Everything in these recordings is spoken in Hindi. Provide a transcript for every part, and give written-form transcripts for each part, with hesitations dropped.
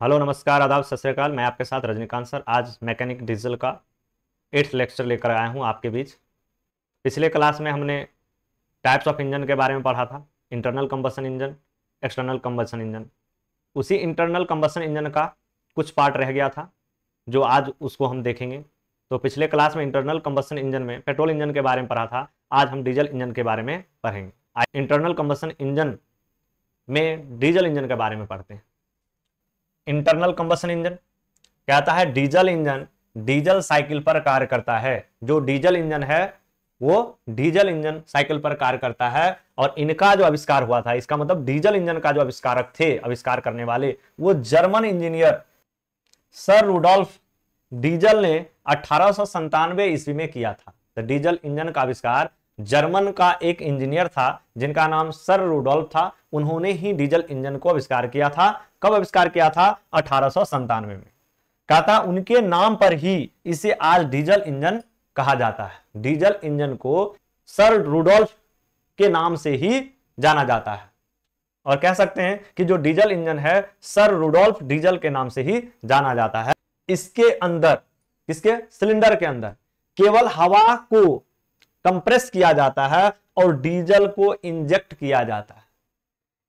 हेलो नमस्कार आदाब सत श्री अकाल। मैं आपके साथ रजनीकांत सर आज मैकेनिक डीजल का 8th लेक्चर लेकर आया हूं आपके बीच। पिछले क्लास में हमने टाइप्स ऑफ इंजन के बारे में पढ़ा था, internal combustion engine, external combustion engine. उसी इंटरनल कंबशन इंजन का कुछ पार्ट रह गया था जो आज उसको हम देखेंगे। तो पिछले क्लास में इंटरनल कंबशन इंजन में पेट्रोल इंजन के बारे में पढ़ा था, आज हम डीजल इंजन के बारे में पढ़ेंगे। इंटरनल कंबशन इंजन में डीजल इंजन के बारे में पढ़ते हैं। इंटरनल कंबशन इंजन कहता है डीजल इंजन डीजल साइकिल पर कार्य करता है। जो डीजल इंजन है वो डीजल इंजन साइकिल पर कार्य करता है। और इनका जो आविष्कार हुआ था, इसका मतलब डीजल इंजन का जो आविष्कारक थे, आविष्कार करने वाले, वो German engineer sir Rudolf Diesel ने 1897 ईस्वी में किया था। तो डीजल इंजन का आविष्कार जर्मन का एक इंजीनियर था जिनका नाम सर रुडोल्फ था। उन्होंने ही डीजल इंजन को आविष्कार किया था। कब आविष्कार किया था? 1897 में। कहता उनके नाम पर ही इसे आज डीजल इंजन कहा जाता है। डीजल इंजन को सर रुडोल्फ के नाम से ही जाना जाता है और कह सकते हैं कि जो डीजल इंजन है सर रुडोल्फ डीजल के नाम से ही जाना जाता है। इसके अंदर, इसके सिलेंडर के अंदर केवल हवा को कंप्रेस किया जाता है और डीजल को इंजेक्ट किया जाता है।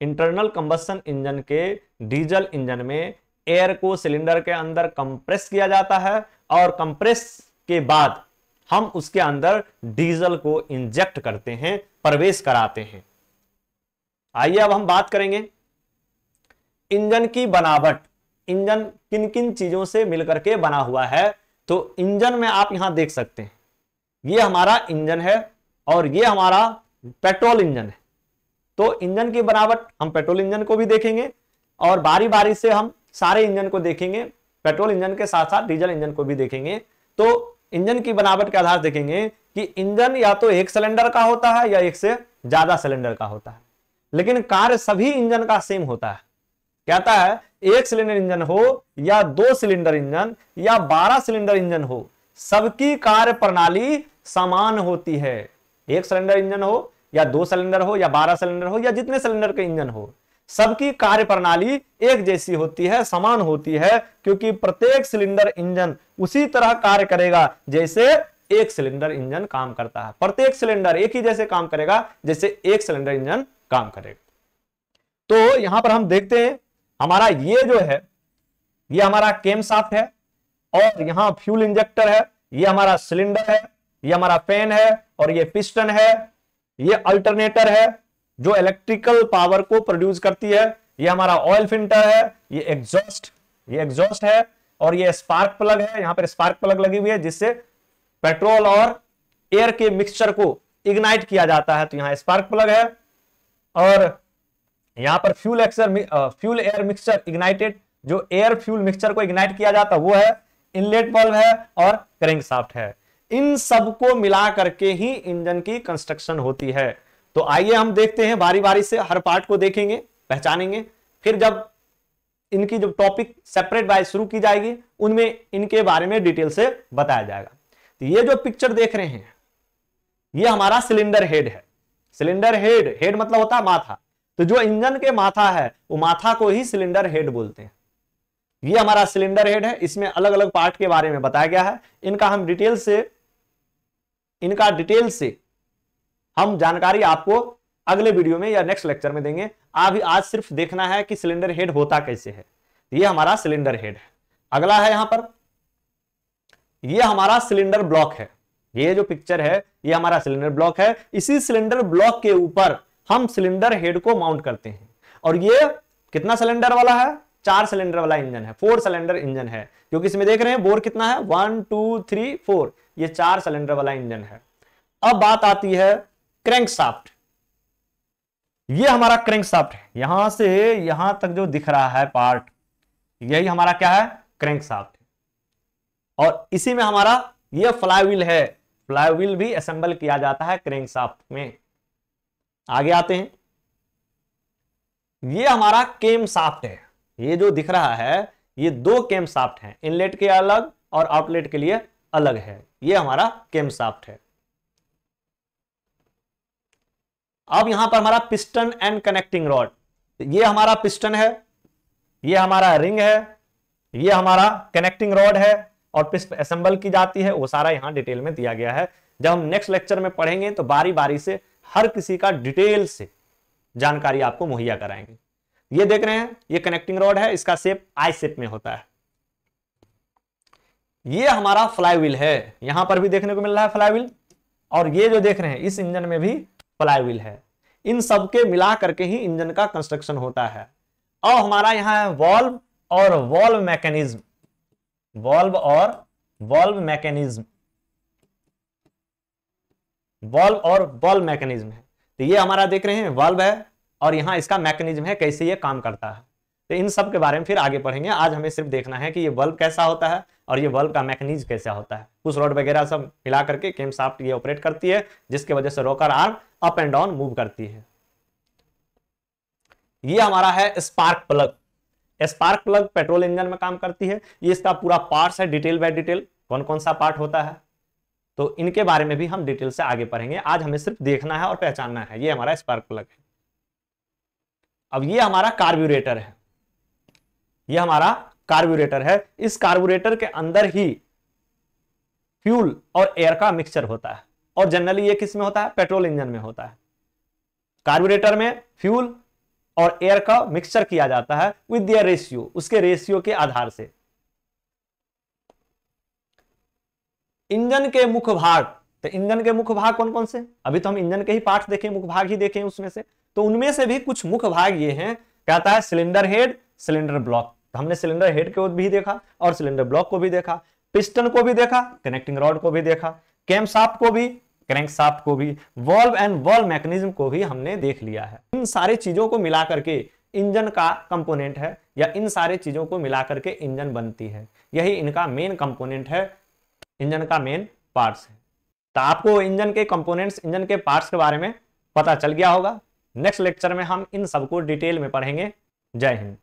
इंटरनल कंबशन इंजन के डीजल इंजन में एयर को सिलेंडर के अंदर कंप्रेस किया जाता है और कंप्रेस के बाद हम उसके अंदर डीजल को इंजेक्ट करते हैं, प्रवेश कराते हैं। आइए अब हम बात करेंगे इंजन की बनावट। इंजन किन किन चीजों से मिलकर के बना हुआ है। तो इंजन में आप यहां देख सकते हैं, ये हमारा इंजन है और ये हमारा पेट्रोल इंजन है। तो इंजन की बनावट हम पेट्रोल इंजन को भी देखेंगे और बारी बारी से हम सारे इंजन को देखेंगे, पेट्रोल इंजन के साथ साथ डीजल इंजन को भी देखेंगे। तो इंजन की बनावट के आधार देखेंगे कि इंजन या तो एक सिलेंडर का होता है या एक से ज्यादा सिलेंडर का होता है, लेकिन कार्य सभी इंजन का सेम होता है। कहता है एक सिलेंडर इंजन हो या 2 सिलेंडर इंजन या 12 सिलेंडर इंजन हो, सबकी कार्य प्रणाली समान होती है। एक सिलेंडर इंजन हो या 2 सिलेंडर हो या 12 सिलेंडर हो या जितने सिलेंडर के इंजन हो, सबकी कार्य प्रणाली एक जैसी होती है, समान होती है, क्योंकि प्रत्येक सिलेंडर इंजन उसी तरह कार्य करेगा जैसे एक सिलेंडर इंजन काम करता है। प्रत्येक सिलेंडर एक ही जैसे काम करेगा जैसे एक सिलेंडर इंजन काम करेगा। तो यहां पर हम देखते हैं हमारा ये जो है, ये हमारा केम शाफ्ट है और यहां फ्यूल इंजेक्टर है, ये हमारा सिलेंडर है, ये हमारा फैन है और ये पिस्टन है, ये अल्टरनेटर है जो इलेक्ट्रिकल पावर को प्रोड्यूस करती है, ये हमारा ऑयल फिल्टर है, ये एग्जॉस्ट है और ये स्पार्क प्लग है। यहां पर स्पार्क प्लग लगी हुई है जिससे पेट्रोल और एयर के मिक्सचर को इग्नाइट किया जाता है। तो यहां स्पार्क प्लग है और यहां पर फ्यूल एयर मिक्सचर इग्नाइटेड, जो एयर फ्यूल मिक्सचर को इग्नाइट किया जाता है वो है, इनलेट वाल्व है और क्रैंकशाफ्ट है। इन सबको मिला करके ही इंजन की कंस्ट्रक्शन होती है। तो आइए हम देखते हैं, बारी बारी से हर पार्ट को देखेंगे, पहचानेंगे, फिर जब इनकी जो टॉपिक सेपरेट वाइज शुरू की जाएगी उनमें इनके बारे में डिटेल से बताया जाएगा। तो ये जो पिक्चर देख रहे हैं ये हमारा सिलेंडर हेड है। सिलेंडर हेड मतलब होता है माथा। तो जो इंजन के माथा है वो माथा को ही सिलेंडर हेड बोलते हैं। ये हमारा सिलेंडर हेड है, इसमें अलग अलग पार्ट के बारे में बताया गया है। इनका डिटेल से हम जानकारी आपको अगले वीडियो में या नेक्स्ट लेक्चर में देंगे। आज सिर्फ देखना है कि सिलेंडर हेड होता कैसे है। ये हमारा सिलेंडर हेड है। अगला है यहां पर, ये हमारा सिलेंडर ब्लॉक है। ये जो पिक्चर है ये हमारा सिलेंडर ब्लॉक है। इसी सिलेंडर ब्लॉक के ऊपर हम सिलेंडर हेड को माउंट करते हैं। और ये कितना सिलेंडर वाला है? 4 सिलेंडर वाला इंजन है, 4 सिलेंडर इंजन है, क्योंकि इसमें देख रहे हैं बोर कितना है, 1 2 3 4, ये 4 सिलेंडर वाला इंजन है। अब बात आती है क्रैंकशाफ्ट। ये हमारा क्रैंकशाफ्ट है, यहां से यहां तक जो दिख रहा है पार्ट, यही हमारा क्या है? क्रैंकशाफ्ट है। और इसी में हमारा ये फ्लाईव्हील है। फ्लाईव्हील भी असेंबल किया जाता है क्रैंकशाफ्ट में। आगे आते हैं, ये हमारा केम शाफ्ट है। ये जो दिख रहा है ये 2 केम शाफ्ट हैं, इनलेट के अलग और आउटलेट के लिए अलग है। ये हमारा केम शाफ्ट है। अब यहां पर हमारा पिस्टन एंड कनेक्टिंग रॉड, ये हमारा पिस्टन है, ये हमारा रिंग है ये हमारा कनेक्टिंग रॉड है और पिस्ट असेंबल की जाती है, वो सारा यहाँ डिटेल में दिया गया है। जब हम नेक्स्ट लेक्चर में पढ़ेंगे तो बारी बारी से हर किसी का डिटेल से जानकारी आपको मुहैया कराएंगे। ये देख रहे हैं, ये कनेक्टिंग रॉड है, इसका शेप आई शेप में होता है। ये हमारा फ्लाईव्हील है, यहां पर भी देखने को मिल रहा है फ्लाईव्हील, और ये जो देख रहे हैं इस इंजन में भी फ्लाईव्हील है। इन सबके मिला करके ही इंजन का कंस्ट्रक्शन होता है। और हमारा यहां है वॉल्व और वॉल्व मैकेनिज्म, वॉल्व और वॉल्व मैकेनिज्म, वॉल्व और वॉल्व मैकेनिज्म है। तो ये हमारा देख रहे हैं वॉल्व है और यहां इसका मैकेनिज्म है, कैसे ये काम करता है। तो इन सब के बारे में फिर आगे पढ़ेंगे। आज हमें सिर्फ देखना है कि ये वॉल्व कैसा होता है और ये वॉल्व का मैकेनिज्म कैसा होता है। पुश रॉड वगैरह सब मिला करके कैमशाफ्ट ये ऑपरेट करती है, जिसकी वजह से rocker arm up and down move करती है। ये हमारा है spark plug. Spark plug petrol engine में काम करती है। ये इसका पूरा पार्ट्स है, डिटेल बाय डिटेल कौन कौन सा पार्ट होता है, तो इनके बारे में भी हम डिटेल से आगे पढ़ेंगे। आज हमें सिर्फ देखना है और पहचानना है। ये हमारा स्पार्क प्लग है। अब ये हमारा कार्ब्यूरेटर है, ये हमारा कार्ब्यूरेटर है। इस कार्ब्यूरेटर के अंदर ही फ्यूल और एयर का मिक्सचर होता है, और जनरली ये किस में होता है, पेट्रोल इंजन में होता है। कार्ब्यूरेटर में फ्यूल और एयर का मिक्सचर किया जाता है विद देयर रेशियो, उसके रेशियो के आधार से। इंजन के मुख्य भाग, तो इंजन के मुख्य भाग कौन कौन से, अभी तो हम इंजन के ही पार्ट देखें, मुख्य भाग ही देखें उसमें से। तो उनमें से भी कुछ मुख्य भाग ये हैं, कहता है सिलेंडर हेड, सिलेंडर ब्लॉक। तो हमने सिलेंडर हेड को भी देखा और सिलेंडर ब्लॉक को भी देखा, पिस्टन को भी देखा, कनेक्टिंग रॉड को भी देखा, कैमशाफ्ट को भी, क्रैंकशाफ्ट को भी, वॉल्व एंड वॉल्व मैकेनिज्म को भी हमने देख लिया है। इन सारी चीजों को मिला करके इंजन का कंपोनेंट है, या इन सारी चीजों को मिला करके इंजन बनती है। यही इनका मेन कंपोनेंट है, इंजन का मेन पार्ट्स है। तो आपको इंजन के कंपोनेंट्स, इंजन के पार्ट्स के बारे में पता चल गया होगा। नेक्स्ट लेक्चर में हम इन सबको डिटेल में पढ़ेंगे। जय हिंद।